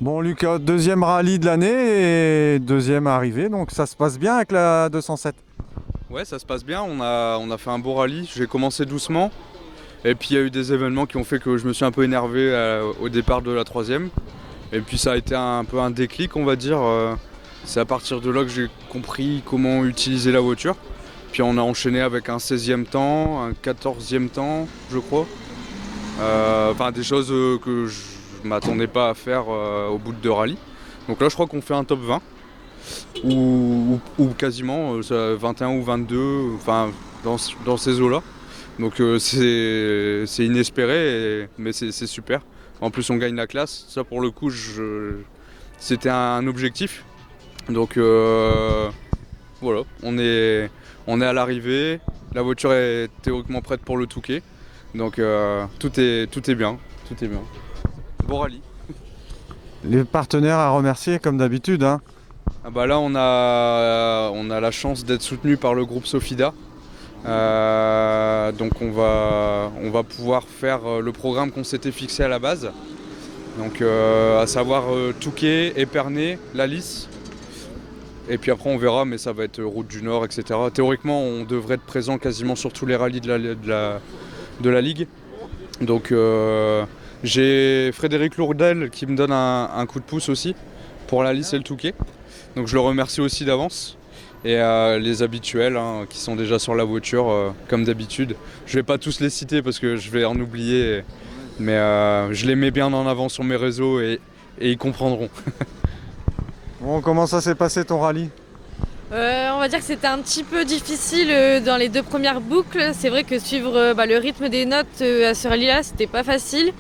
Bon Lucas, deuxième rallye de l'année et deuxième arrivée, donc ça se passe bien avec la 207. Ouais, ça se passe bien, on a fait un beau rallye, j'ai commencé doucement. Et puis il y a eu des événements qui ont fait que je me suis un peu énervé au départ de la troisième. Et puis ça a été un peu un déclic, on va dire. C'est à partir de là que j'ai compris comment utiliser la voiture. Puis on a enchaîné avec un 16e temps, un 14e temps, je crois. Enfin des choses que je m'attendais pas à faire au bout de 2 rallyes. Donc là je crois qu'on fait un top 20. Ou quasiment 21 ou 22, enfin dans ces eaux-là. Donc c'est inespéré, mais c'est super. En plus on gagne la classe, ça pour le coup c'était un objectif. Donc voilà, on est à l'arrivée, la voiture est théoriquement prête pour le Touquet. Donc tout est bien, tout est bien. Bon rallye. Les partenaires à remercier comme d'habitude, hein. Ah bah là on a la chance d'être soutenu par le groupe Sofida. Donc on va pouvoir faire le programme qu'on s'était fixé à la base. Donc à savoir Touquet, Épernay, La Lys. Et puis après on verra, mais ça va être route du Nord, etc. Théoriquement on devrait être présent quasiment sur tous les rallyes de la Ligue. Donc j'ai Frédéric Lourdel qui me donne un coup de pouce aussi pour La Lys et le Touquet. Donc je le remercie aussi d'avance. Et les habituels hein, qui sont déjà sur la voiture, comme d'habitude. Je vais pas tous les citer parce que je vais en oublier, mais je les mets bien en avant sur mes réseaux et ils comprendront. Bon, comment ça s'est passé ton rallye? On va dire que c'était un petit peu difficile dans les 2 premières boucles. C'est vrai que suivre le rythme des notes à ce rallye-là, c'était pas facile.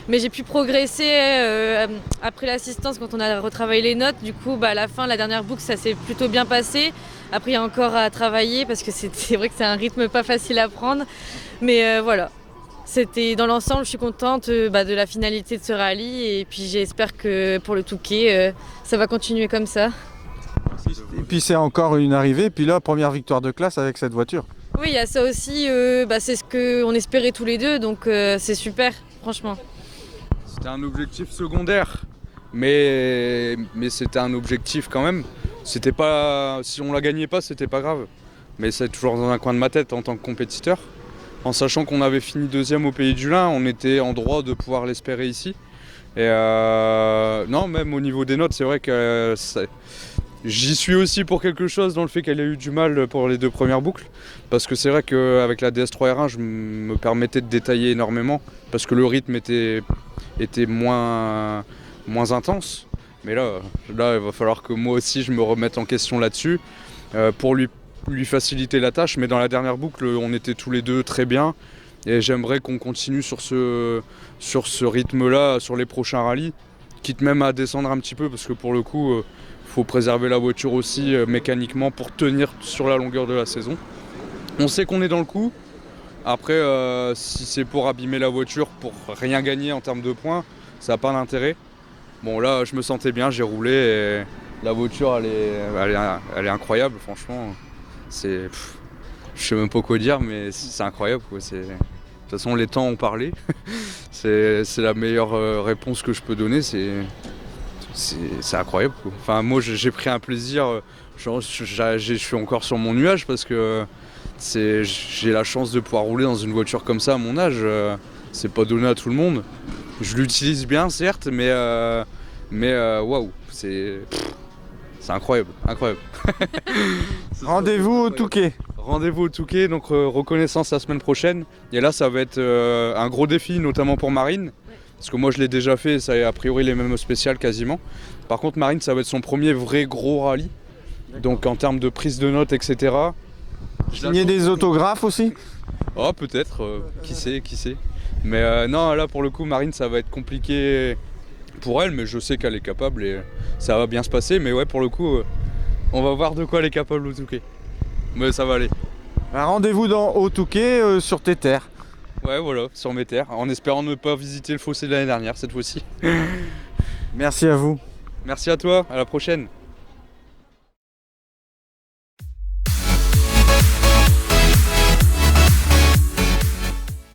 Mais j'ai pu progresser après l'assistance quand on a retravaillé les notes. Du coup, à la fin, la dernière boucle, ça s'est plutôt bien passé. Après, il y a encore à travailler parce que c'est vrai que c'est un rythme pas facile à prendre. Mais voilà, c'était dans l'ensemble, je suis contente de la finalité de ce rallye. Et puis j'espère que pour le Touquet, ça va continuer comme ça. Et puis c'est encore une arrivée, puis là, première victoire de classe avec cette voiture. Oui, il y a ça aussi, c'est ce qu'on espérait tous les deux, donc c'est super, franchement. C'était un objectif secondaire, mais c'était un objectif quand même. C'était pas, si on la gagnait pas, c'était pas grave. Mais c'est toujours dans un coin de ma tête en tant que compétiteur. En sachant qu'on avait fini deuxième au Pays du Lin, on était en droit de pouvoir l'espérer ici. Et non, même au niveau des notes, c'est vrai que j'y suis aussi pour quelque chose dans le fait qu'elle ait eu du mal pour les 2 premières boucles. Parce que c'est vrai qu'avec la DS3R1, je me permettais de détailler énormément. Parce que le rythme était moins intense. Mais là, il va falloir que moi aussi je me remette en question là-dessus pour lui faciliter la tâche. Mais dans la dernière boucle, on était tous les deux très bien. Et j'aimerais qu'on continue sur ce rythme-là, sur les prochains rallyes. Quitte même à descendre un petit peu, parce que pour le coup, faut préserver la voiture aussi mécaniquement pour tenir sur la longueur de la saison. On sait qu'on est dans le coup. Après, si c'est pour abîmer la voiture, pour rien gagner en termes de points, ça n'a pas d'intérêt. Bon là, je me sentais bien, j'ai roulé et la voiture, elle est incroyable, franchement. Je sais même pas quoi dire, mais c'est incroyable, quoi. De toute façon, les temps ont parlé. c'est la meilleure réponse que je peux donner. C'est incroyable, quoi. Enfin, moi, j'ai pris un plaisir. Je suis encore sur mon nuage parce que j'ai la chance de pouvoir rouler dans une voiture comme ça à mon âge. C'est pas donné à tout le monde. Je l'utilise bien, certes, mais waouh, c'est incroyable, incroyable. Rendez-vous au Touquet. Rendez-vous au Touquet, donc reconnaissance la semaine prochaine. Et là, ça va être un gros défi, notamment pour Marine. Parce que moi, je l'ai déjà fait, ça est a priori les mêmes spéciales quasiment. Par contre, Marine, ça va être son premier vrai gros rallye. Donc en termes de prise de notes, etc. Signer des autographes aussi? Oh, peut-être, qui sait. Mais non, là, pour le coup, Marine, ça va être compliqué pour elle, mais je sais qu'elle est capable et ça va bien se passer. Mais ouais, pour le coup, on va voir de quoi elle est capable au Touquet. Mais ça va aller. Un rendez-vous au Touquet sur tes terres. Ouais, voilà, sur mes terres, en espérant ne pas visiter le fossé de l'année dernière cette fois-ci. Merci à vous. Merci à toi, à la prochaine.